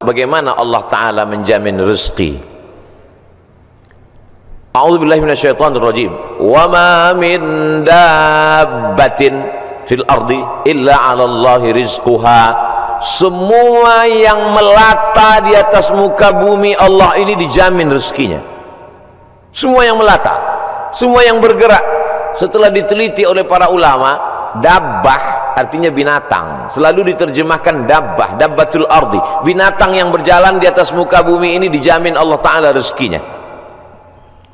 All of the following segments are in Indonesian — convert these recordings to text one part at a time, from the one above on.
Bagaimana Allah Ta'ala menjamin rezeki? A'udzubillahi minasyaitonirrajim. Wa ma min dabbatin fil ardi illa 'ala Allahi rizquha. Semua yang melata di atas muka bumi Allah ini dijamin rezekinya. Semua yang melata, semua yang bergerak. Setelah diteliti oleh para ulama, dabbah artinya binatang, selalu diterjemahkan dabbah, dabbatul ardi, binatang yang berjalan di atas muka bumi ini dijamin Allah Ta'ala rezekinya.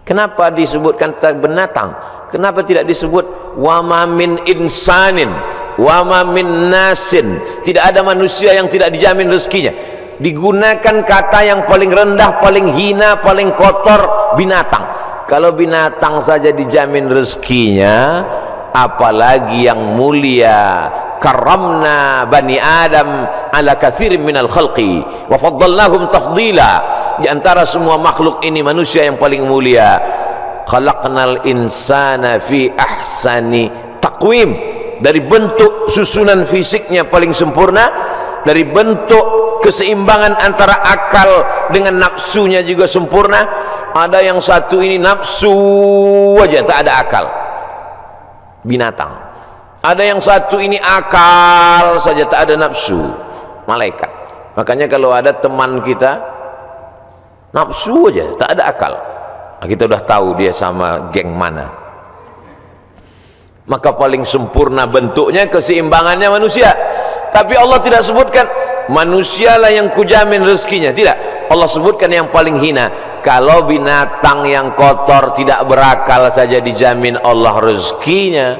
Kenapa disebutkan binatang? Kenapa tidak disebut wama min insanin, wama min nasin? Tidak ada manusia yang tidak dijamin rezekinya. Digunakan kata yang paling rendah, paling hina, paling kotor, binatang. Kalau binatang saja dijamin rezekinya, apalagi yang mulia. Karamna bani Adam ala katsirin minal khalqi wa faddalnahum tafdila. Di antara semua makhluk ini manusia yang paling mulia. Khalaqnal insana fi ahsani taqwim. Dari bentuk susunan fisiknya paling sempurna, dari bentuk keseimbangan antara akal dengan nafsunya juga sempurna. Ada yang satu ini nafsu aja, tak ada akal, binatang. Ada yang satu ini akal saja, tak ada nafsu, malaikat. Makanya kalau ada teman kita nafsu aja, tak ada akal, kita udah tahu dia sama geng mana. Maka paling sempurna bentuknya, keseimbangannya manusia. Tapi Allah tidak sebutkan manusialah yang kujamin rezekinya, tidak. Allah sebutkan yang paling hina. Kalau binatang yang kotor tidak berakal saja dijamin Allah rezekinya,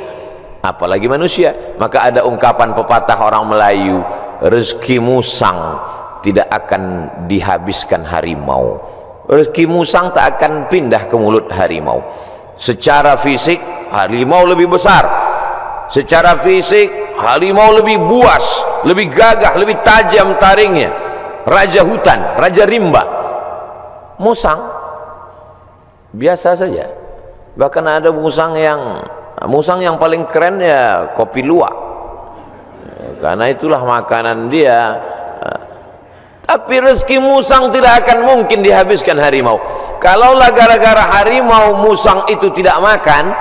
apalagi manusia. Maka ada ungkapan pepatah orang Melayu, rezeki musang tidak akan dihabiskan harimau. Rezeki musang tak akan pindah ke mulut harimau. Secara fisik harimau lebih besar, secara fisik harimau lebih buas, lebih gagah, lebih tajam taringnya, raja hutan, raja rimba. Musang biasa saja. Bahkan ada musang yang paling keren ya kopi luwak, karena itulah makanan dia. Tapi rezeki musang tidak akan mungkin dihabiskan harimau. Kalaulah gara-gara harimau musang itu tidak makan,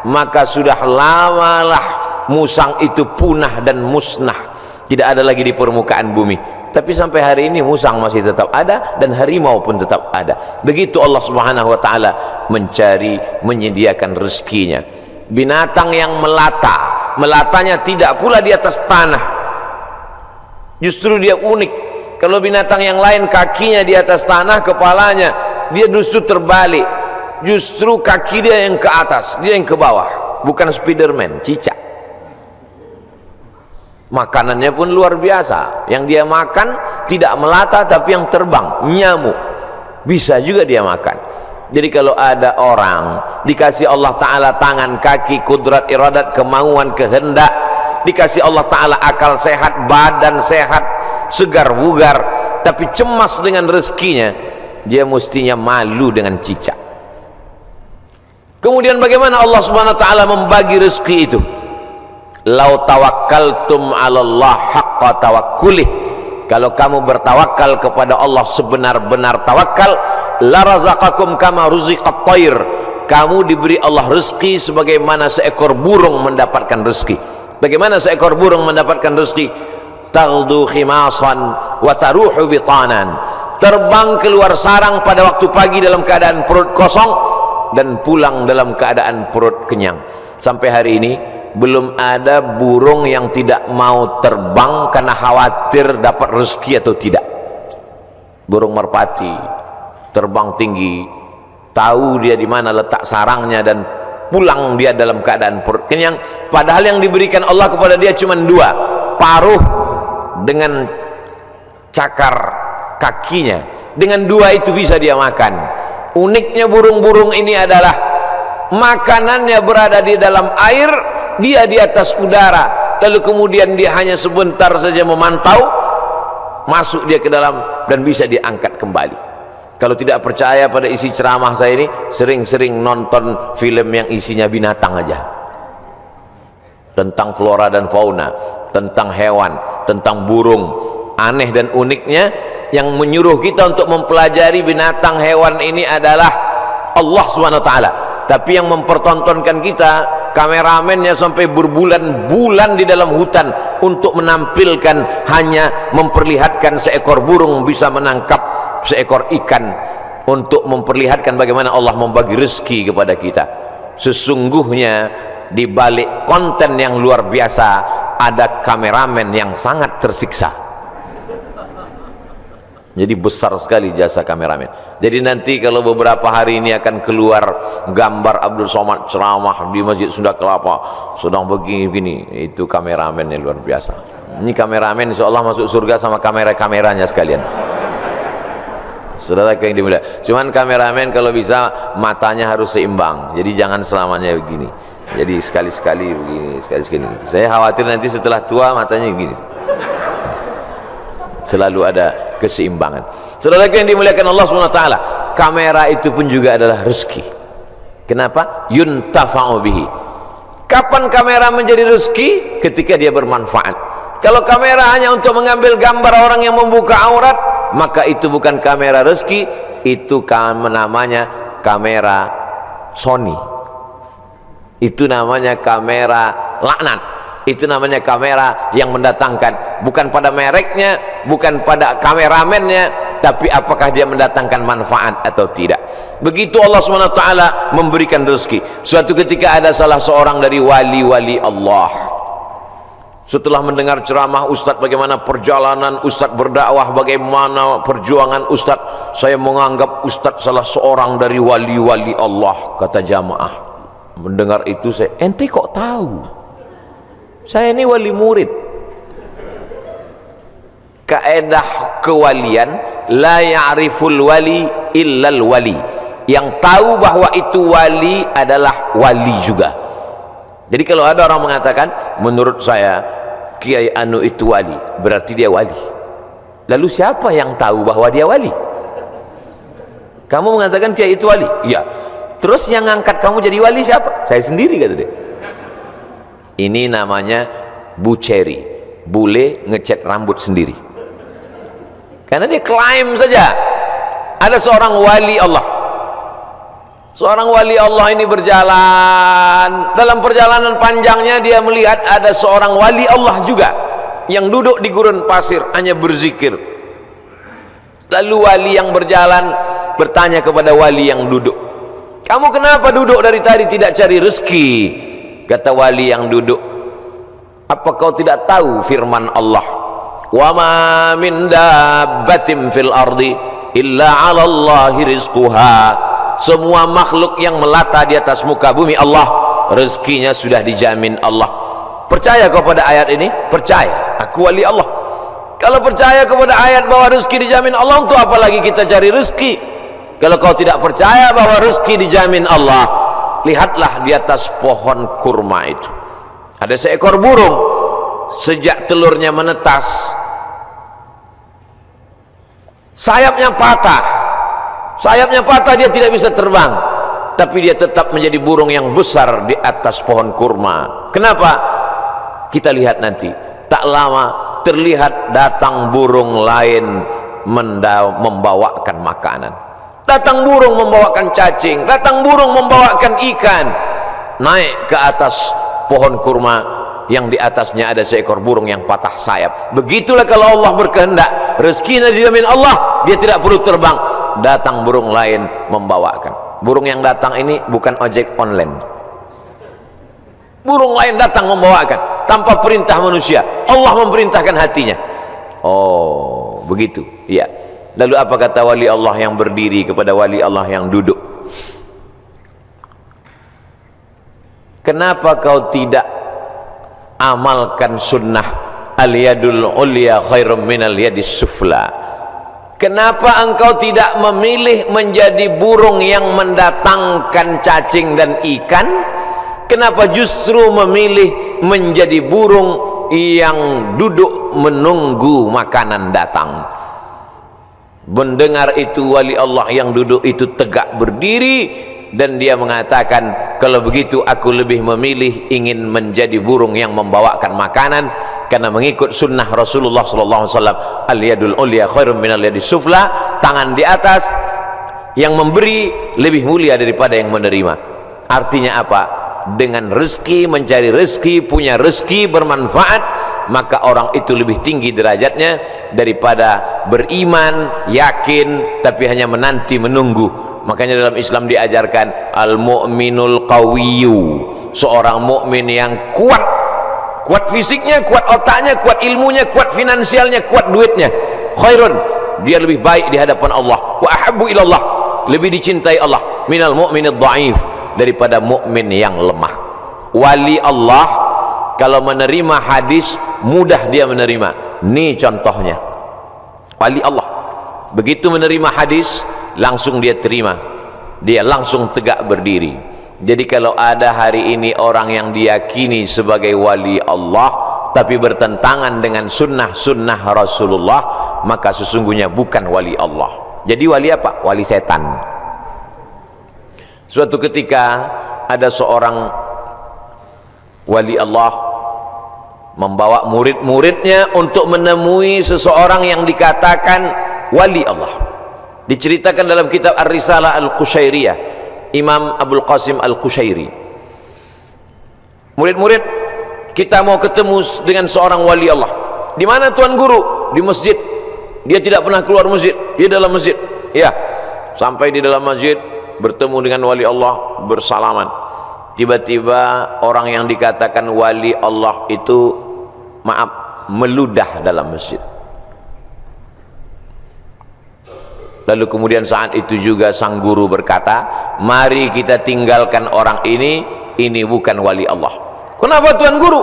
maka sudah lamalah musang itu punah dan musnah, tidak ada lagi di permukaan bumi. Tapi sampai hari ini musang masih tetap ada dan harimau pun tetap ada. Begitu Allah Subhanahu wa Ta'ala mencari, menyediakan rezekinya. Binatang yang melata, melatanya tidak pula di atas tanah, justru dia unik. Kalau binatang yang lain kakinya di atas tanah, kepalanya, dia justru terbalik, justru kaki dia yang ke atas, dia yang ke bawah. Bukan Spiderman, cicak. Makanannya pun luar biasa. Yang dia makan tidak melata tapi yang terbang, nyamuk, bisa juga dia makan. Jadi kalau ada orang dikasih Allah Ta'ala tangan, kaki, kudrat, iradat, kemauan, kehendak, dikasih Allah Ta'ala akal sehat, badan sehat, segar bugar, tapi cemas dengan rezekinya, dia mestinya malu dengan cicak. Kemudian bagaimana Allah Subhanahu wa Ta'ala membagi rezeki itu? Lau tawakkaltum 'alallah haqqa tawakkulih. Kalau kamu bertawakal kepada Allah sebenar-benar tawakal, la razaqakum kama ruziqat thair. Kamu diberi Allah rezeki sebagaimana seekor burung mendapatkan rezeki. Bagaimana seekor burung mendapatkan rezeki? Taghdu khimasan wa taruhu bitanan. Terbang keluar sarang pada waktu pagi dalam keadaan perut kosong dan pulang dalam keadaan perut kenyang. Sampai hari ini belum ada burung yang tidak mau terbang karena khawatir dapat rezeki atau tidak. Burung merpati terbang tinggi, tahu dia di mana letak sarangnya dan pulang dia dalam keadaan perut kenyang. Padahal yang diberikan Allah kepada dia cuma dua, paruh dengan cakar kakinya. Dengan dua itu bisa dia makan. Uniknya burung-burung ini adalah makanannya berada di dalam air, dia di atas udara, lalu kemudian dia hanya sebentar saja memantau, masuk dia ke dalam dan bisa diangkat kembali. Kalau tidak percaya pada isi ceramah saya ini, sering-sering nonton film yang isinya binatang aja, tentang flora dan fauna, tentang hewan, tentang burung. Aneh dan uniknya, yang menyuruh kita untuk mempelajari binatang hewan ini adalah Allah SWT. Tapi yang mempertontonkan kita, kameramennya sampai berbulan-bulan di dalam hutan untuk menampilkan, hanya memperlihatkan seekor burung bisa menangkap seekor ikan, untuk memperlihatkan bagaimana Allah membagi rezeki kepada kita. Sesungguhnya di balik konten yang luar biasa ada kameramen yang sangat tersiksa. Jadi besar sekali jasa kameramen. Jadi nanti kalau beberapa hari ini akan keluar gambar Abdul Somad ceramah di Masjid Sunda Kelapa sedang begini-begini, itu kameramen yang luar biasa. Ini kameramen insyaallah masuk surga sama kamera-kameranya sekalian. Saudara yang dimuliakan, cuman kameramen kalau bisa matanya harus seimbang, jadi jangan selamanya begini, jadi sekali-sekali begini, sekali-sekali. Saya khawatir nanti setelah tua matanya begini. Selalu ada keseimbangan. Saudara yang dimuliakan Allah SWT, kamera itu pun juga adalah rezeki. Kenapa? Yuntafa'u bihi. Kapan kamera menjadi rezeki? Ketika dia bermanfaat. Kalau kamera hanya untuk mengambil gambar orang yang membuka aurat, maka itu bukan kamera rezeki, itu namanya kamera Sony, itu namanya kamera laknat, itu namanya kamera yang mendatangkan, bukan pada mereknya, bukan pada kameramennya, tapi apakah dia mendatangkan manfaat atau tidak. Begitu Allah SWT memberikan rezeki. Suatu ketika ada salah seorang dari wali-wali Allah, setelah mendengar ceramah Ustadz bagaimana perjalanan Ustadz berdakwah, bagaimana perjuangan Ustadz, saya menganggap Ustadz salah seorang dari wali-wali Allah. Kata jamaah, mendengar itu saya, ente kok tahu? Saya ini wali murid. Kaedah kewalian, la ya'riful wali illal wali. Yang tahu bahwa itu wali adalah wali juga. Jadi kalau ada orang mengatakan, menurut saya Kiai Anu itu wali, berarti dia wali. Lalu siapa yang tahu bahwa dia wali? Kamu mengatakan Kiai itu wali? Iya. Terus yang ngangkat kamu jadi wali siapa? Saya sendiri, kata dia. Ini namanya buceri, bule ngecat rambut sendiri. Karena dia klaim saja ada seorang wali Allah. Seorang wali Allah ini berjalan, dalam perjalanan panjangnya dia melihat ada seorang wali Allah juga yang duduk di gurun pasir hanya berzikir. Lalu wali yang berjalan bertanya kepada wali yang duduk, kamu kenapa duduk dari tadi tidak cari rezeki? Kata wali yang duduk, apa kau tidak tahu firman Allah, wa ma min dabbatin fil ardi illa 'ala Allahi rizquha. Semua makhluk yang melata di atas muka bumi Allah, rezekinya sudah dijamin Allah. Percaya kau pada ayat ini? Percaya, aku wali Allah. Kalau percaya kepada ayat bahwa rezeki dijamin Allah, untuk apa lagi kita cari rezeki? Kalau kau tidak percaya bahwa rezeki dijamin Allah, lihatlah di atas pohon kurma itu ada seekor burung. Sejak telurnya menetas, sayapnya patah. Sayapnya patah, dia tidak bisa terbang, tapi dia tetap menjadi burung yang besar di atas pohon kurma. Kenapa? Kita lihat nanti. Tak lama terlihat datang burung lain membawakan makanan. Datang burung membawakan cacing, datang burung membawakan ikan. Naik ke atas pohon kurma yang di atasnya ada seekor burung yang patah sayap. Begitulah kalau Allah berkehendak, rezekinya dijamin Allah, dia tidak perlu terbang. Datang burung lain membawakan. Burung yang datang ini bukan ojek online. Burung lain datang membawakan tanpa perintah manusia. Allah memerintahkan hatinya. Oh, begitu. Iya. Lalu apa kata wali Allah yang berdiri kepada wali Allah yang duduk? Kenapa kau tidak amalkan sunnah al-yadul ulya khairum minal yadis sufla? Kenapa engkau tidak memilih menjadi burung yang mendatangkan cacing dan ikan? Kenapa justru memilih menjadi burung yang duduk menunggu makanan datang? Mendengar itu wali Allah yang duduk itu tegak berdiri, dan dia mengatakan, kalau begitu aku lebih memilih ingin menjadi burung yang membawakan makanan, karena mengikut sunnah Rasulullah sallallahu alaihi wasallam, al-yadul ulya khairum minal yadis sufla, tangan di atas yang memberi lebih mulia daripada yang menerima. Artinya apa? Dengan rezeki, mencari rezeki, punya rezeki bermanfaat, maka orang itu lebih tinggi derajatnya daripada beriman, yakin, tapi hanya menanti, menunggu. Makanya dalam Islam diajarkan al-mu'minul qawiyyu, seorang mukmin yang kuat, kuat fisiknya, kuat otaknya, kuat ilmunya, kuat finansialnya, kuat duitnya, khairun, dia lebih baik di hadapan Allah, wa ahabbu ilallah, lebih dicintai Allah, minal mu'minid dha'if, daripada mukmin yang lemah. Wali Allah kalau menerima hadis mudah dia menerima. Ini contohnya wali Allah, begitu menerima hadis langsung dia terima, dia langsung tegak berdiri. Jadi kalau ada hari ini orang yang diyakini sebagai wali Allah tapi bertentangan dengan sunnah-sunnah Rasulullah, maka sesungguhnya bukan wali Allah. Jadi wali apa? Wali setan. Suatu ketika ada seorang wali Allah membawa murid-muridnya untuk menemui seseorang yang dikatakan wali Allah. Diceritakan dalam kitab Ar-Risalah Al-Qushairiyah, Imam Abul Qasim Al-Qushairi. Murid-murid, kita mau ketemu dengan seorang wali Allah. Di mana Tuan Guru? Di masjid. Dia tidak pernah keluar masjid, dia dalam masjid. Ya, sampai di dalam masjid bertemu dengan wali Allah, bersalaman. Tiba-tiba orang yang dikatakan wali Allah itu, maaf, meludah dalam masjid. Lalu kemudian saat itu juga sang guru berkata, mari kita tinggalkan orang ini bukan wali Allah. Kenapa Tuan Guru?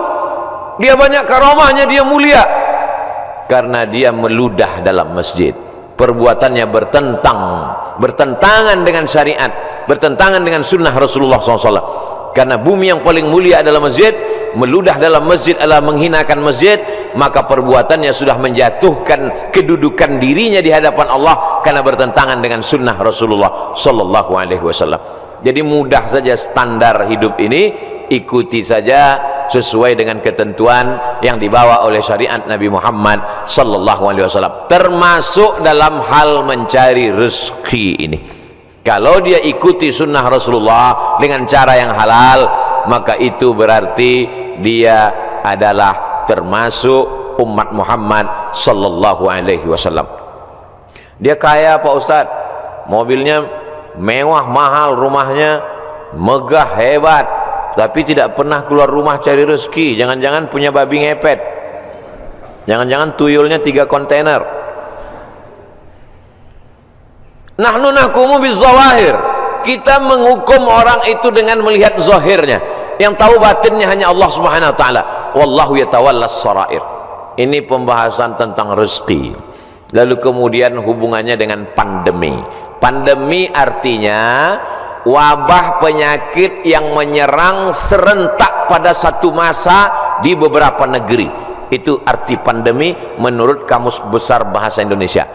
Dia banyak karamahnya, dia mulia. Karena dia meludah dalam masjid. Perbuatannya bertentangan dengan syariat, bertentangan dengan sunnah Rasulullah SAW. Karena bumi yang paling mulia adalah masjid, meludah dalam masjid adalah menghinakan masjid, maka perbuatannya sudah menjatuhkan kedudukan dirinya di hadapan Allah karena bertentangan dengan sunnah Rasulullah SAW. Jadi mudah saja standar hidup ini, ikuti saja sesuai dengan ketentuan yang dibawa oleh syariat Nabi Muhammad SAW, termasuk dalam hal mencari rezeki ini. Kalau dia ikuti sunnah Rasulullah dengan cara yang halal, maka itu berarti dia adalah termasuk umat Muhammad SAW. Dia kaya Pak Ustadz, mobilnya mewah, mahal, rumahnya megah, hebat, tapi tidak pernah keluar rumah cari rezeki. Jangan-jangan punya babi ngepet, jangan-jangan tuyulnya 3 kontainer. Nahnu nahkumu bizawahir, kita menghukum orang itu dengan melihat zahirnya. Yang tahu batinnya hanya Allah Subhanahu wa taala. Wallahu yatawallas sarair. Ini pembahasan tentang rezeki. Lalu kemudian hubungannya dengan pandemi. Pandemi artinya wabah penyakit yang menyerang serentak pada satu masa di beberapa negeri. Itu arti pandemi menurut Kamus Besar Bahasa Indonesia.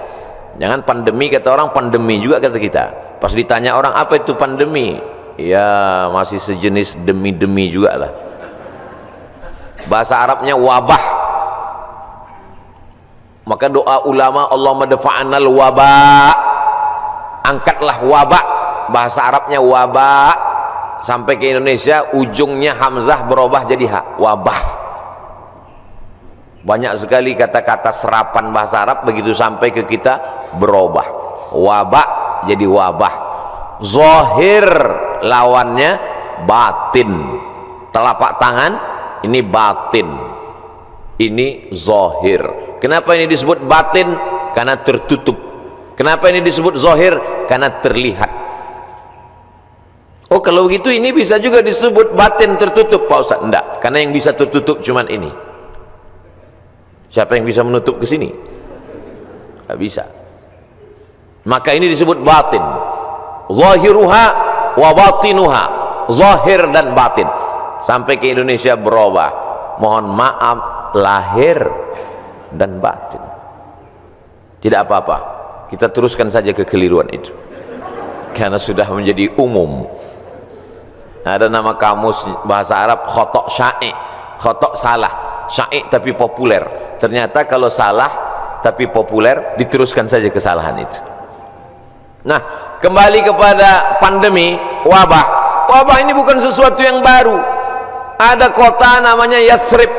Jangan pandemi kata orang, pandemi juga kata kita. Pas ditanya orang apa itu pandemi, ya masih sejenis demi-demi juga lah. Bahasa Arabnya wabah. Maka doa ulama, Allahumma dafa'anal wabah, angkatlah wabah. Bahasa Arabnya wabah, sampai ke Indonesia ujungnya hamzah berubah jadi ha, wabah. Banyak sekali kata-kata serapan bahasa Arab begitu sampai ke kita berubah. Wabah jadi wabah. Zahir lawannya batin. Telapak tangan ini batin, ini zahir. Kenapa ini disebut batin? Karena tertutup. Kenapa ini disebut zahir? Karena terlihat. Oh kalau begitu ini bisa juga disebut batin tertutup Pak Ustaz? Enggak, karena yang bisa tertutup cuman ini. Siapa yang bisa menutup ke sini? Enggak bisa. Maka ini disebut batin. Zahiruha wa batinuha, zahir dan batin. Sampai ke Indonesia berubah. Mohon maaf, lahir dan batin. Tidak apa-apa. kita teruskan saja kekeliruan itu karena sudah menjadi umum. Ada nama kamus bahasa Arab khotok sya'i, khotok salah, sya'i tapi populer. Ternyata kalau salah tapi populer, diteruskan saja kesalahan itu. Nah, kembali kepada pandemi, wabah. Wabah ini bukan sesuatu yang baru. Ada kota namanya Yathrib.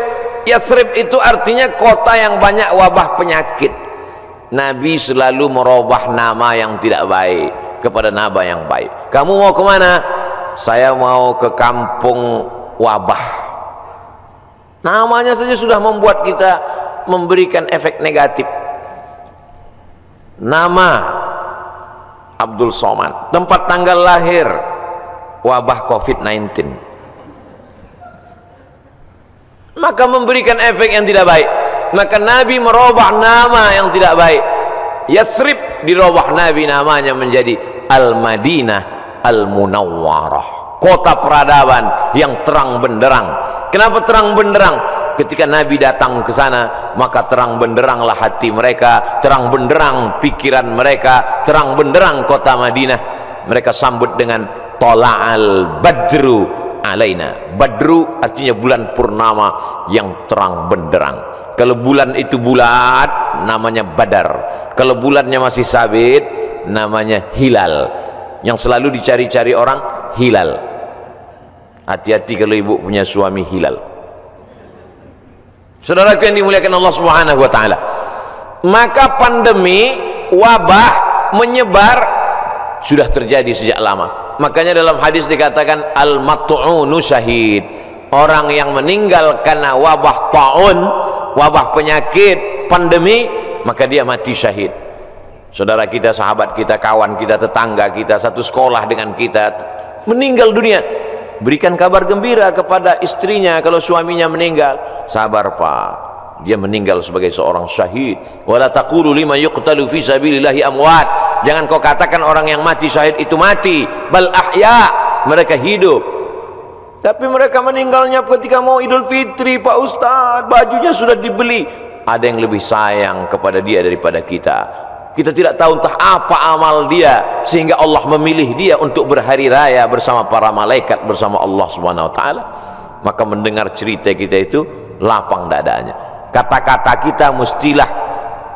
Yathrib itu artinya kota yang banyak wabah penyakit. Nabi selalu merubah nama yang tidak baik kepada nama yang baik. Kamu mau kemana? Saya mau ke kampung wabah. Namanya saja sudah membuat kita memberikan efek negatif. Nama Abdul Somad, tempat tanggal lahir wabah COVID-19, maka memberikan efek yang tidak baik. Maka Nabi merubah nama yang tidak baik. Yathrib dirubah Nabi namanya menjadi Al-Madinah Al-Munawwarah, kota peradaban yang terang benderang. Kenapa terang benderang? Ketika Nabi datang ke sana, maka terang benderanglah hati mereka, terang benderang pikiran mereka, terang benderang kota Madinah. Mereka sambut dengan Tola'al Badru alaina. Badru artinya bulan purnama yang terang benderang. Kalau bulan itu bulat, namanya Badar. Kalau bulannya masih sabit, namanya hilal. Yang selalu dicari-cari orang, hilal. Hati-hati kalau ibu punya suami hilal. Saudaraku yang dimuliakan Allah Subhanahu wa taala. Maka pandemi, wabah menyebar sudah terjadi sejak lama. Makanya dalam hadis dikatakan al-mat'unu syahid. Orang yang meninggal karena wabah ta'un, wabah penyakit, pandemi, maka dia mati syahid. Saudara kita, sahabat kita, kawan kita, tetangga kita, satu sekolah dengan kita meninggal dunia, berikan kabar gembira kepada istrinya. Kalau suaminya meninggal, sabar pak, dia meninggal sebagai seorang syahid. Wala taqulu liman yuqtalu fi sabilillahi amwat. Jangan kau katakan orang yang mati syahid itu mati, bal ahya, mereka hidup. Tapi mereka meninggalnya ketika mau Idul Fitri, Pak Ustadz, bajunya sudah dibeli. Ada yang lebih sayang kepada dia daripada kita. Kita tidak tahu entah apa amal dia sehingga Allah memilih dia untuk berhari raya bersama para malaikat, bersama Allah Subhanahu wa taala. Maka mendengar cerita kita itu lapang dadanya. Kata-kata kita mestilah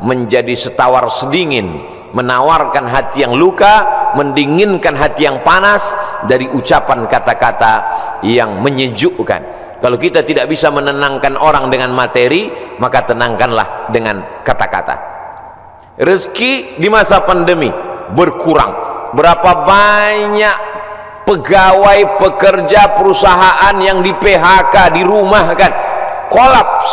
menjadi setawar sedingin, menawarkan hati yang luka, mendinginkan hati yang panas dari ucapan kata-kata yang menyejukkan. Kalau kita tidak bisa menenangkan orang dengan materi, maka tenangkanlah dengan kata-kata. Rezeki di masa pandemi berkurang. Berapa banyak pegawai, pekerja perusahaan yang di PHK, dirumahkan, kolaps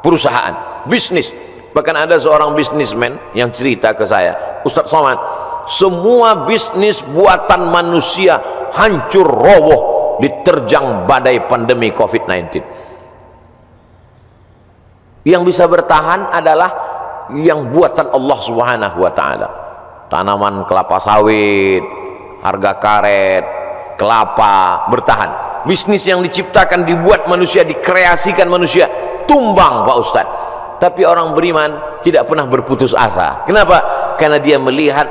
perusahaan, bisnis. Bahkan ada seorang bisnismen yang cerita ke saya, Ustadz Somad, semua bisnis buatan manusia hancur roboh diterjang badai pandemi COVID-19. Yang bisa bertahan adalah yang buatan Allah Subhanahu wa taala. Tanaman kelapa sawit, harga karet, kelapa bertahan. Bisnis yang diciptakan, dibuat manusia, dikreasikan manusia, tumbang Pak Ustaz. Tapi orang beriman tidak pernah berputus asa. Kenapa? Karena dia melihat,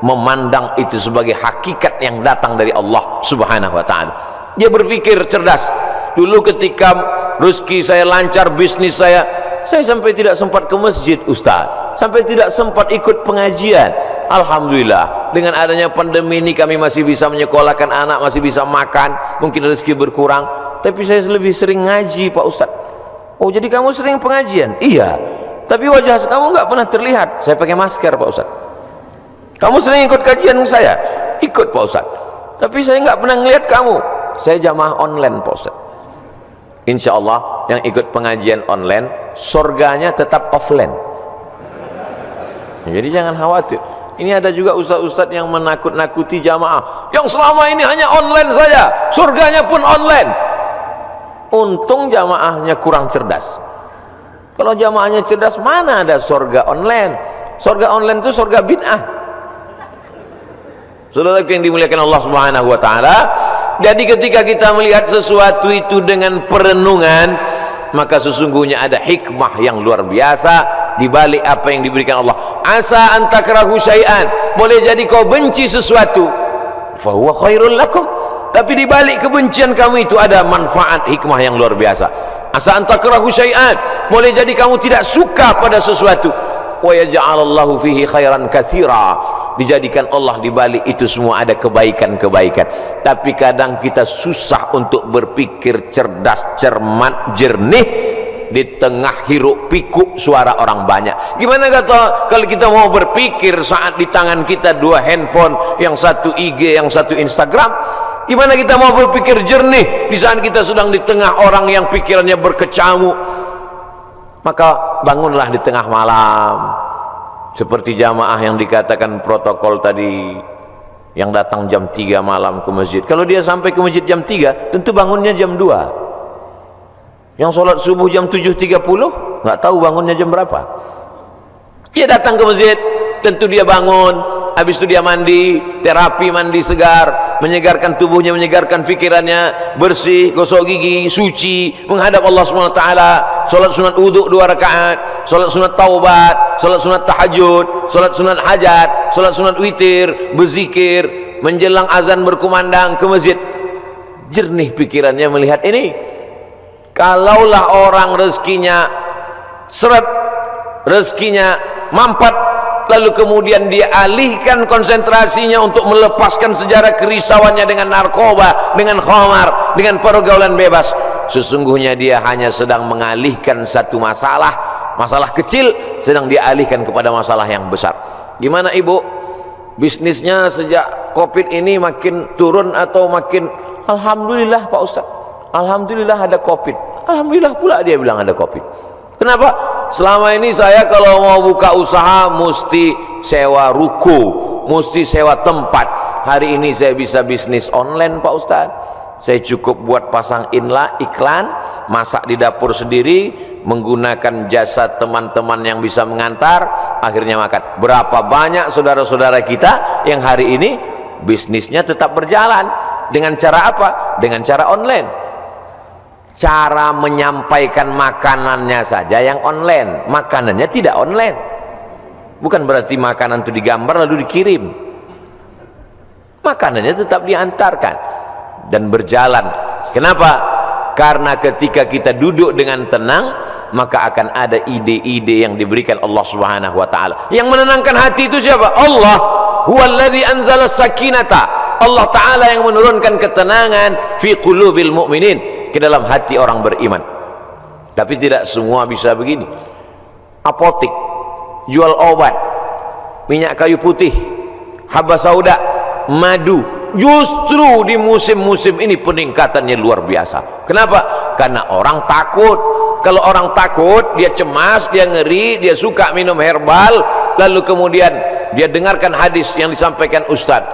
memandang itu sebagai hakikat yang datang dari Allah Subhanahu wa taala. Dia berpikir cerdas. Dulu ketika rezeki saya lancar, bisnis saya sampai tidak sempat ke masjid Ustaz, sampai tidak sempat ikut pengajian. Alhamdulillah, dengan adanya pandemi ini kami masih bisa menyekolahkan anak, masih bisa makan, mungkin rezeki berkurang, tapi saya lebih sering ngaji Pak Ustaz. Oh, jadi kamu sering pengajian? Iya, tapi wajah kamu nggak pernah terlihat. Saya pakai masker Pak Ustaz. Kamu sering ikut kajian saya? Ikut Pak Ustaz, tapi saya nggak pernah ngelihat kamu. Saya jamaah online Pak Ustaz. Insya Allah yang ikut pengajian online, surganya tetap offline. Jadi jangan khawatir. Ini ada juga ustaz-ustaz yang menakut-nakuti jamaah, yang selama ini hanya online saja, surganya pun online. Untung jamaahnya kurang cerdas. Kalau jamaahnya cerdas, mana ada surga online? Surga online itu surga bid'ah. Saudara yang dimuliakan Allah Subhanahu wa taala, jadi ketika kita melihat sesuatu itu dengan perenungan, maka sesungguhnya ada hikmah yang luar biasa di balik apa yang diberikan Allah. Asa an takrahu syai'an, boleh jadi kau benci sesuatu, fa huwa khairul lakum, tapi di balik kebencian kamu itu ada manfaat hikmah yang luar biasa. Asa an takrahu syai'an, boleh jadi kamu tidak suka pada sesuatu, wa yaj'alallahu fihi khairan katsira, dijadikan Allah di balik itu semua ada kebaikan-kebaikan. Tapi kadang kita susah untuk berpikir cerdas, cermat, jernih di tengah hiruk pikuk suara orang banyak. Gimana kata kalau kita mau berpikir saat di tangan kita dua handphone, yang satu IG, yang satu Instagram? Gimana kita mau berpikir jernih di saat kita sedang di tengah orang yang pikirannya berkecamuk? Maka bangunlah di tengah malam, seperti jamaah yang dikatakan protokol tadi, yang datang jam 3 malam ke masjid. Kalau dia sampai ke masjid jam 3, tentu bangunnya jam 2. Yang sholat subuh jam 7.30, nggak tahu bangunnya jam berapa. Dia datang ke masjid, tentu dia bangun, habis itu dia mandi, terapi mandi segar, menyegarkan tubuhnya, menyegarkan pikirannya, bersih, gosok gigi, suci, menghadap Allah SWT, sholat sunat wudhu 2 rakaat, sholat sunat taubat, sholat sunat tahajud, sholat sunat hajat, sholat sunat witir, berzikir, menjelang azan berkumandang ke masjid. Jernih pikirannya melihat ini. Kalaulah orang rezekinya seret, rezekinya mampat, lalu kemudian dia alihkan konsentrasinya untuk melepaskan sejarah kerisauannya dengan narkoba, dengan khamar, dengan pergaulan bebas, sesungguhnya dia hanya sedang mengalihkan satu masalah, masalah kecil sedang dia alihkan kepada masalah yang besar. Gimana ibu? Bisnisnya sejak Covid ini makin turun atau makin? Alhamdulillah Pak Ustaz, alhamdulillah ada Covid. Alhamdulillah pula dia bilang ada Covid. Kenapa? Selama ini saya kalau mau buka usaha mesti sewa ruko, mesti sewa tempat. Hari ini saya bisa bisnis online Pak Ustaz. Saya cukup buat pasang iklan, masak di dapur sendiri, menggunakan jasa teman-teman yang bisa mengantar, akhirnya makan. Berapa banyak saudara-saudara kita yang hari ini bisnisnya tetap berjalan. Dengan cara apa? Dengan cara online. Cara menyampaikan makanannya saja yang online, makanannya tidak online. Bukan berarti makanan itu digambar lalu dikirim, makanannya tetap diantarkan dan berjalan. Kenapa? Karena ketika kita duduk dengan tenang, maka akan ada ide-ide yang diberikan Allah Subhanahu wa taala. Yang menenangkan hati itu siapa? Allah. Huwallazi anzala sakinata. Allah taala yang menurunkan ketenangan fi qulubil mu'minin, ke dalam hati orang beriman. Tapi tidak semua bisa begini. Apotik jual obat, minyak kayu putih, haba sauda, madu, justru di musim-musim ini peningkatannya luar biasa. Kenapa? Karena orang takut. Kalau orang takut, dia cemas, dia ngeri, dia suka minum herbal, lalu kemudian dia dengarkan hadis yang disampaikan Ustaz,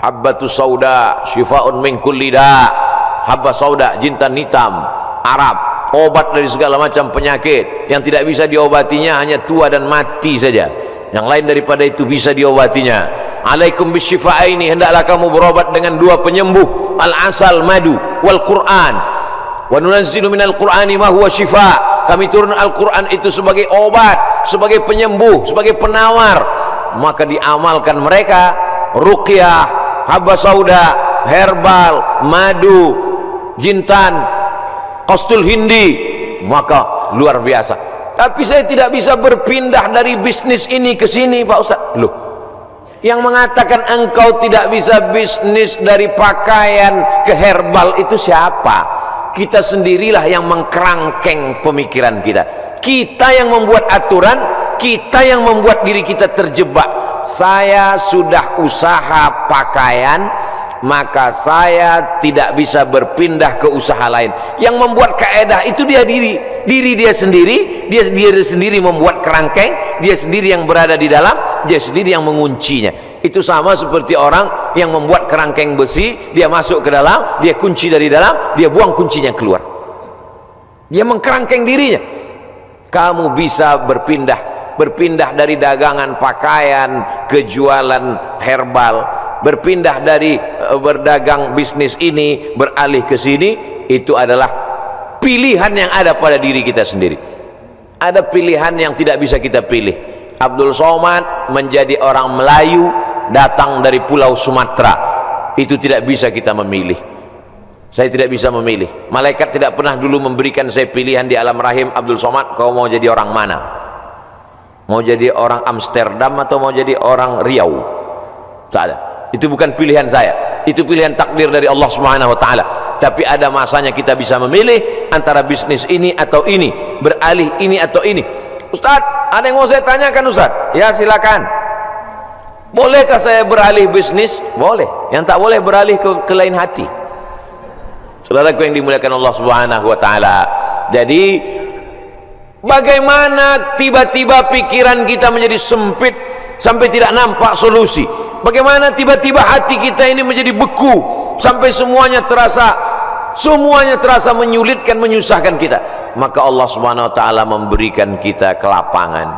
habbatus sauda syifaun min kulli da'. Habba sauda, jintan hitam Arab, obat dari segala macam penyakit. Yang tidak bisa diobatinya hanya tua dan mati saja. Yang lain daripada itu bisa diobatinya. Alaikum bisyifa'aini, hendaklah kamu berobat dengan 2 penyembuh, al-asal, madu, wal Qur'an. Wa nunazzilu minal Qur'ani ma huwa syifa'. Kami turun Al-Quran itu sebagai obat, sebagai penyembuh, sebagai penawar. Maka diamalkan mereka ruqyah, habba sauda, herbal, madu, jintan, qastul hindi, maka luar biasa. Tapi saya tidak bisa berpindah dari bisnis ini ke sini Pak Ustaz. Loh, yang mengatakan engkau tidak bisa bisnis dari pakaian ke herbal itu siapa? Kita sendirilah yang mengkerangkeng pemikiran kita. Kita yang membuat aturan, kita yang membuat diri kita terjebak. Saya sudah usaha pakaian, maka saya tidak bisa berpindah ke usaha lain. Yang membuat kaedah itu diri dia sendiri. Dia sendiri membuat kerangkeng, dia sendiri yang berada di dalam, dia sendiri yang menguncinya. Itu sama seperti orang yang membuat kerangkeng besi, dia masuk ke dalam, dia kunci dari dalam, dia buang kuncinya keluar. Dia mengkerangkeng dirinya. Kamu bisa berpindah dari dagangan pakaian ke jualan herbal, berpindah dari berdagang bisnis ini beralih ke sini. Itu adalah pilihan yang ada pada diri kita sendiri. Ada pilihan yang tidak bisa kita pilih. Abdul Somad menjadi orang Melayu, datang dari pulau Sumatera, itu tidak bisa kita memilih. Saya tidak bisa memilih. Malaikat tidak pernah dulu memberikan saya pilihan di alam rahim, Abdul Somad kau mau jadi orang mana, mau jadi orang Amsterdam atau mau jadi orang Riau. Tak ada. Itu bukan pilihan saya, itu pilihan takdir dari Allah Subhanahu wa ta'ala. Tapi ada masanya kita bisa memilih antara bisnis ini atau ini, beralih ini atau ini. Ustaz, ada yang mau saya tanyakan Ustaz? Ya silakan. Bolehkah saya beralih bisnis? Boleh. Yang tak boleh beralih ke lain hati. Saudaraku yang dimuliakan Allah Subhanahu wa ta'ala. Jadi bagaimana tiba-tiba pikiran kita menjadi sempit sampai tidak nampak solusi? Bagaimana tiba-tiba hati kita ini menjadi beku sampai semuanya terasa menyulitkan, menyusahkan kita? Maka Allah Subhanahu wa ta'ala memberikan kita kelapangan.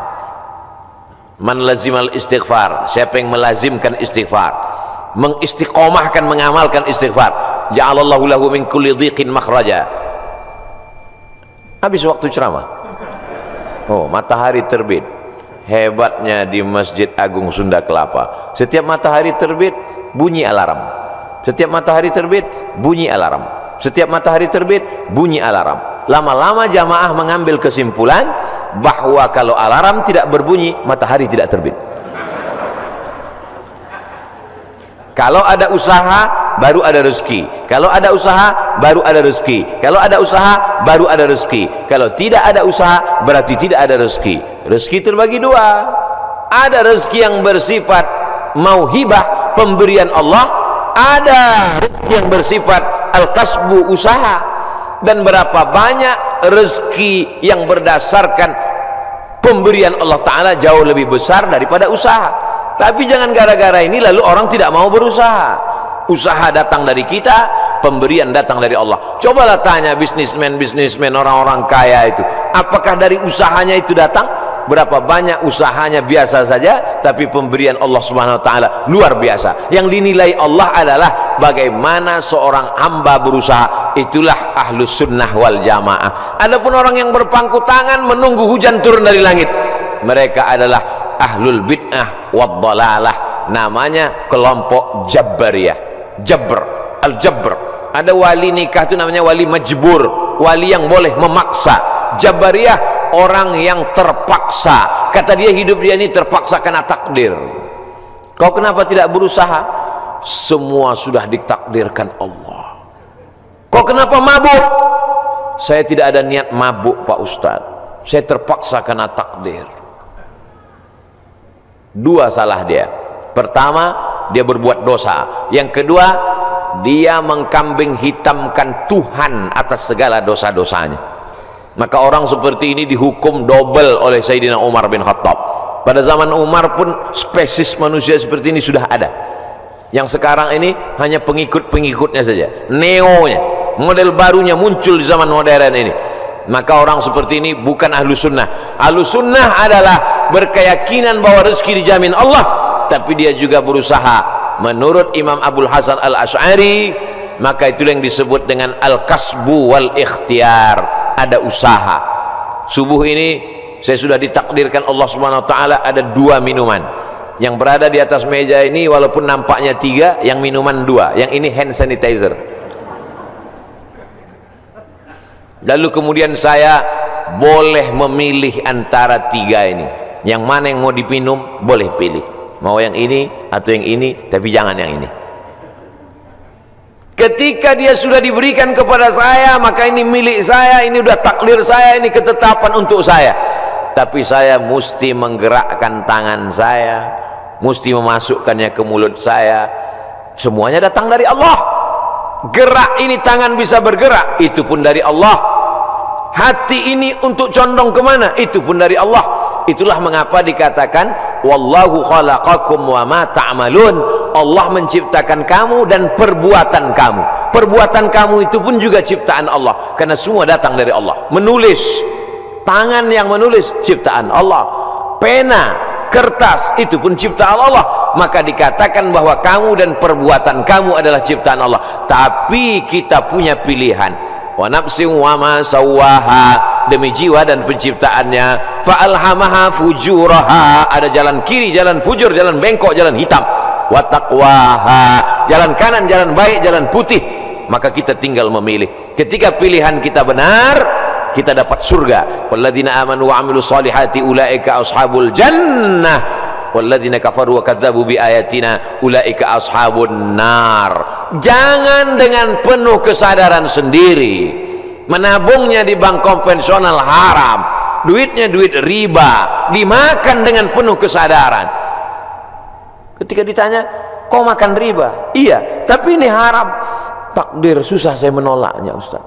Man lazimal istighfar, siapa yang melazimkan istighfar, mengistiqomahkan, mengamalkan istighfar, ja'alallahu lahu min kulli dhiqin makhraja. Habis waktu ceramah. Oh, matahari terbit. Hebatnya di Masjid Agung Sunda Kelapa, setiap matahari terbit bunyi alarm. Setiap matahari terbit bunyi alarm. Setiap matahari terbit bunyi alarm. Lama-lama jamaah mengambil kesimpulan bahwa kalau alarm tidak berbunyi, matahari tidak terbit. Kalau ada usaha baru ada rezeki. Kalau ada usaha baru ada rezeki. Kalau ada usaha baru ada rezeki. Kalau tidak ada usaha berarti tidak ada rezeki. Rezeki terbagi dua. Ada rezeki yang bersifat mauhibah, pemberian Allah. Ada rezeki yang bersifat al-kasbu, usaha. Dan berapa banyak rezeki yang berdasarkan pemberian Allah Ta'ala jauh lebih besar daripada usaha. Tapi jangan gara-gara ini lalu orang tidak mau berusaha. Usaha datang dari kita, pemberian datang dari Allah. Cobalah tanya bisnismen orang-orang kaya itu, apakah dari usahanya itu datang? Berapa banyak usahanya biasa saja, tapi pemberian Allah Subhanahu wa ta'ala luar biasa. Yang dinilai Allah adalah bagaimana seorang hamba berusaha. Itulah ahlus sunnah wal jamaah. Adapun orang yang berpangku tangan menunggu hujan turun dari langit, mereka adalah ahlul bid'ah wad dhalalah. Namanya kelompok Jabbariyah. Jabr, al-Jabr. Ada wali nikah itu namanya wali majbur, wali yang boleh memaksa. Jabbariyah orang yang terpaksa. Kata dia hidup dia ini terpaksa karena takdir. Kau kenapa tidak berusaha? Semua sudah ditakdirkan Allah. Kau kenapa mabuk? Saya tidak ada niat mabuk Pak Ustadz, saya terpaksa karena takdir. Dua salah dia. Pertama, dia berbuat dosa. Yang kedua, dia mengkambing hitamkan Tuhan atas segala dosa-dosanya. Maka orang seperti ini dihukum double oleh Sayyidina Umar bin Khattab. Pada zaman Umar pun spesies manusia seperti ini sudah ada. Yang sekarang ini hanya pengikut-pengikutnya saja, neonya, model barunya muncul di zaman modern ini. Maka orang seperti ini bukan ahlu sunnah. Ahlu sunnah adalah berkeyakinan bahwa rezeki dijamin Allah, tapi dia juga berusaha. Menurut Imam Abul Hasan al-Ash'ari, maka itulah yang disebut dengan al-kasbu wal ikhtiar. Ada usaha. Subuh ini saya sudah ditakdirkan Allah Subhanahu wa ta'ala ada 2 minuman yang berada di atas meja ini. Walaupun nampaknya 3, yang minuman 2, yang ini hand sanitizer. Lalu kemudian saya boleh memilih antara 3 ini. Yang mana yang mau dipinum boleh pilih, mau yang ini atau yang ini, tapi jangan yang ini. Ketika dia sudah diberikan kepada saya, maka ini milik saya, ini udah takdir saya, ini ketetapan untuk saya. Tapi saya mesti menggerakkan tangan saya, mesti memasukkannya ke mulut saya. Semuanya datang dari Allah. Gerak ini tangan bisa bergerak, itu pun dari Allah. Hati ini untuk condong kemana, itu pun dari Allah. Itulah mengapa dikatakan wallahu khalaqakum wa ma ta'malun. Allah menciptakan kamu dan perbuatan kamu. Perbuatan kamu itu pun juga ciptaan Allah, karena semua datang dari Allah. Menulis, tangan yang menulis ciptaan Allah. Pena, kertas, itu pun ciptaan Allah. Maka dikatakan bahwa kamu dan perbuatan kamu adalah ciptaan Allah. Tapi kita punya pilihan. Wa nafsin wa ma sawwaha, demi jiwa dan penciptaannya. Fa'alhamaha fujuraha, ada jalan kiri, jalan fujur, jalan bengkok, jalan hitam. Wa taqwaha, jalan kanan, jalan baik, jalan putih. Maka kita tinggal memilih. Ketika pilihan kita benar, kita dapat surga. Walladzina amanu wa 'amilus solihati ulaika ashabul jannah. Walladzina kafaru wa kadzdzabu biayatina ulaika ashabun nar. Jangan dengan penuh kesadaran sendiri menabungnya di bank konvensional haram, duitnya duit riba, dimakan dengan penuh kesadaran. Ketika ditanya, kau makan riba? Iya, tapi ini haram. Takdir, susah saya menolaknya, Ustaz.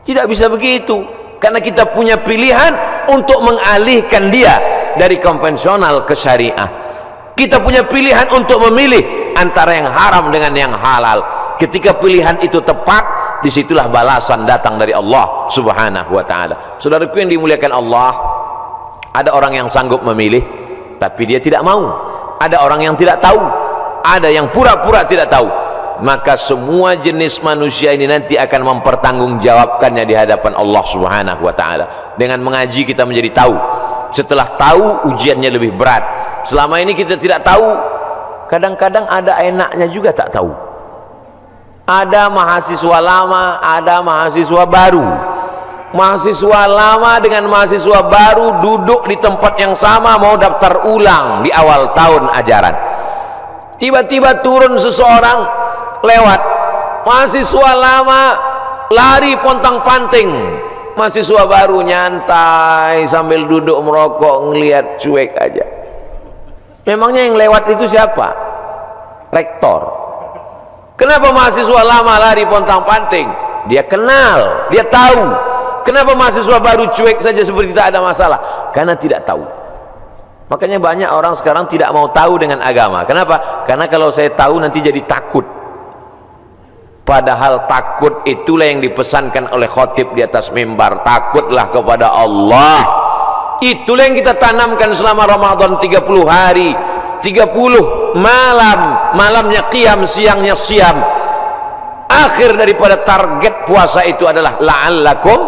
Tidak bisa begitu, karena kita punya pilihan untuk mengalihkan dia dari konvensional ke syariah. Kita punya pilihan untuk memilih antara yang haram dengan yang halal. Ketika pilihan itu tepat, disitulah balasan datang dari Allah subhanahu wa ta'ala. Saudaraku yang dimuliakan Allah, ada orang yang sanggup memilih tapi dia tidak mau, ada orang yang tidak tahu, ada yang pura-pura tidak tahu. Maka semua jenis manusia ini nanti akan mempertanggungjawabkannya di hadapan Allah subhanahu wa ta'ala. Dengan mengaji kita menjadi tahu, setelah tahu ujiannya lebih berat. Selama ini kita tidak tahu, kadang-kadang ada enaknya juga tak tahu. Ada mahasiswa lama, ada mahasiswa baru. Mahasiswa lama dengan mahasiswa baru duduk di tempat yang sama, mau daftar ulang di awal tahun ajaran. Tiba-tiba turun seseorang lewat, mahasiswa lama lari pontang-panting, mahasiswa baru nyantai sambil duduk merokok, ngelihat cuek aja. Memangnya yang lewat itu siapa? Rektor. Kenapa mahasiswa lama lari pontang-panting? Dia kenal, dia tahu. Kenapa mahasiswa baru cuek saja seperti tak ada masalah? Karena tidak tahu. Makanya banyak orang sekarang tidak mau tahu dengan agama. Kenapa? Karena kalau saya tahu nanti jadi takut. Padahal takut itulah yang dipesankan oleh khotib di atas mimbar. Takutlah kepada Allah. Itulah yang kita tanamkan selama Ramadan 30 hari, 30 malam, malamnya qiyam, siangnya siam. Akhir daripada target puasa itu adalah la'allakum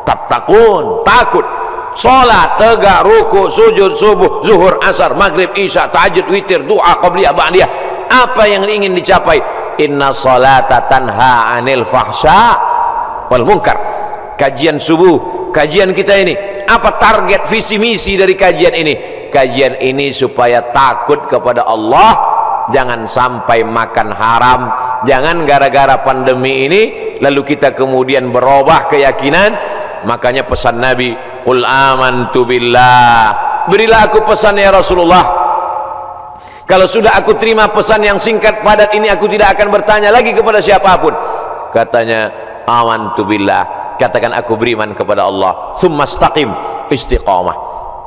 tattaqun, takut. Salat, tegak, ruku, sujud, subuh, zuhur, asar, maghrib, isya, tahajud, witir, doa, qabliyah, ba'diyah. Apa yang ingin dicapai? Inna salata tanha 'anil fahsya wal munkar. Kajian subuh, kajian kita ini, apa target visi misi dari kajian ini? Kajian ini supaya takut kepada Allah, jangan sampai makan haram, jangan gara-gara pandemi ini lalu kita kemudian berubah keyakinan. Makanya pesan Nabi, qul amantu billah, berilah aku pesan ya Rasulullah. Kalau sudah aku terima pesan yang singkat padat ini, aku tidak akan bertanya lagi kepada siapapun. Katanya, amantu billah, katakan aku beriman kepada Allah. Tsumma istaqim, istiqamah.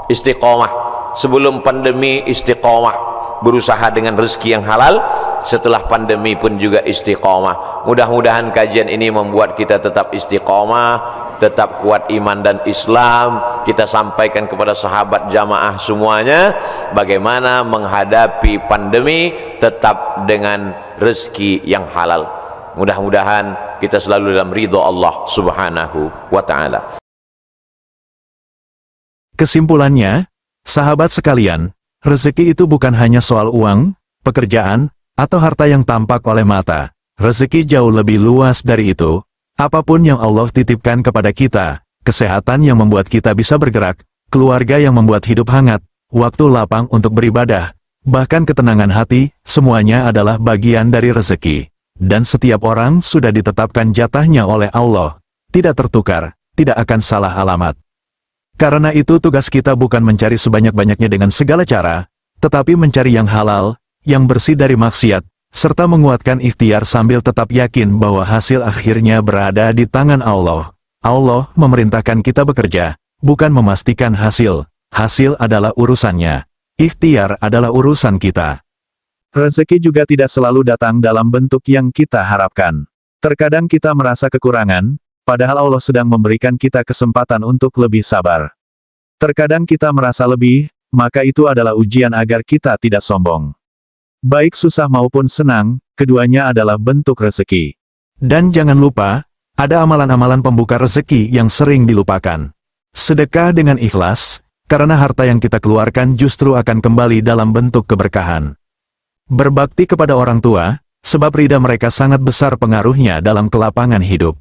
Istiqamah sebelum pandemi, istiqamah berusaha dengan rezeki yang halal. Setelah pandemi pun juga istiqamah. Mudah-mudahan kajian ini membuat kita tetap istiqamah, tetap kuat iman dan Islam. Kita sampaikan kepada sahabat jamaah semuanya bagaimana menghadapi pandemi tetap dengan rezeki yang halal. Mudah-mudahan kita selalu dalam ridho Allah subhanahu wa ta'ala. Kesimpulannya, sahabat sekalian, rezeki itu bukan hanya soal uang, pekerjaan, atau harta yang tampak oleh mata. Rezeki jauh lebih luas dari itu. Apapun yang Allah titipkan kepada kita, kesehatan yang membuat kita bisa bergerak, keluarga yang membuat hidup hangat, waktu lapang untuk beribadah, bahkan ketenangan hati, semuanya adalah bagian dari rezeki. Dan setiap orang sudah ditetapkan jatahnya oleh Allah, tidak tertukar, tidak akan salah alamat. Karena itu tugas kita bukan mencari sebanyak-banyaknya dengan segala cara, tetapi mencari yang halal, yang bersih dari maksiat, serta menguatkan ikhtiar sambil tetap yakin bahwa hasil akhirnya berada di tangan Allah. Allah memerintahkan kita bekerja, bukan memastikan hasil. Hasil adalah urusannya. Ikhtiar adalah urusan kita. Rezeki juga tidak selalu datang dalam bentuk yang kita harapkan. Terkadang kita merasa kekurangan, padahal Allah sedang memberikan kita kesempatan untuk lebih sabar. Terkadang kita merasa lebih, maka itu adalah ujian agar kita tidak sombong. Baik susah maupun senang, keduanya adalah bentuk rezeki. Dan jangan lupa, ada amalan-amalan pembuka rezeki yang sering dilupakan. Sedekah dengan ikhlas, karena harta yang kita keluarkan justru akan kembali dalam bentuk keberkahan. Berbakti kepada orang tua, sebab ridha mereka sangat besar pengaruhnya dalam kelapangan hidup.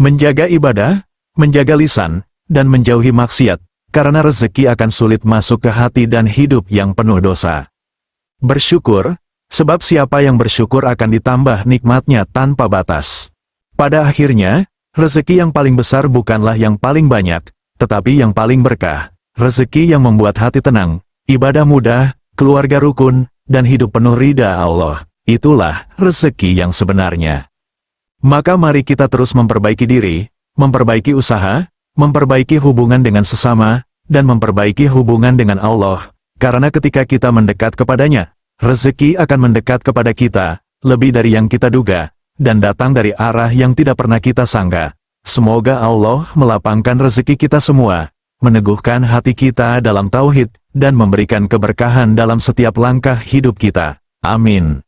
Menjaga ibadah, menjaga lisan, dan menjauhi maksiat, karena rezeki akan sulit masuk ke hati dan hidup yang penuh dosa. Bersyukur, sebab siapa yang bersyukur akan ditambah nikmatnya tanpa batas. Pada akhirnya, rezeki yang paling besar bukanlah yang paling banyak, tetapi yang paling berkah, rezeki yang membuat hati tenang, ibadah mudah, keluarga rukun, dan hidup penuh ridha Allah. Itulah rezeki yang sebenarnya. Maka mari kita terus memperbaiki diri, memperbaiki usaha, memperbaiki hubungan dengan sesama, dan memperbaiki hubungan dengan Allah, karena ketika kita mendekat kepadanya, rezeki akan mendekat kepada kita, lebih dari yang kita duga, dan datang dari arah yang tidak pernah kita sangka. Semoga Allah melapangkan rezeki kita semua, meneguhkan hati kita dalam tauhid, dan memberikan keberkahan dalam setiap langkah hidup kita. Amin.